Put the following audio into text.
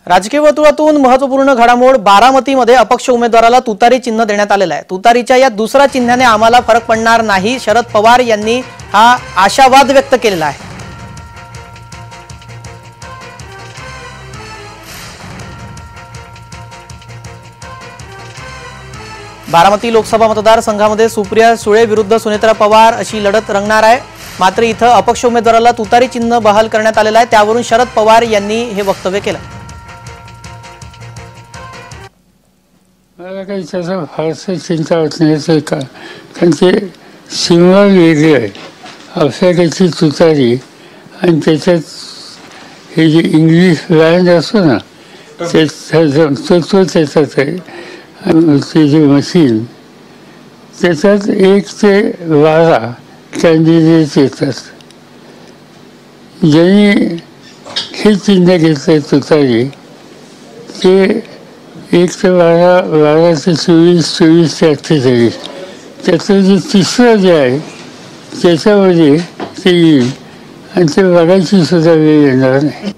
राजकीय वर्तुळातून महत्त्वपूर्ण घडामोड बारामतीमध्ये अपक्ष उमेदवाराला तुतारी चिन्ह देण्यात आलेलं आहे। तुतारीच्या या दुसऱ्या चिन्हाने आम्हाला फरक पडणार नाही, शरद पवार यांनी हा आशावाद व्यक्त केलेला आहे। बारामती लोकसभा मतदारसंघामध्ये सुप्रिया सुळे विरुद्ध सुनेत्रा पवार अशी लढत रंगणार आहे। मात्र इथं अपक्ष उमेदवाराला तुतारी चिन्ह बहाल करण्यात आलेलं आहे, त्यावरून शरद पवार यांनी हे वक्तव्य केलं। मला काही त्याचा फारसं चिंता होत नाही, कारण ते सीमा वेगळी आहे। आपल्याकडची तुतारी आणि त्याच्यात हे जे इंग्लिश लँड असतो ना तो त्याच्यात आहे। ते जे मशीन त्याच्यात 1 ते 12 कॅन्डिडेट येतात। ज्यांनी हे चिन्ह घेतलं तुतारी ते 1 ते 12, 12 ते 24, 24 ते 48, त्यातलं जे तिसरं जे आहे त्याच्यामध्ये ते येईल आणि ते बघायची सुद्धा वेळ येणार नाही।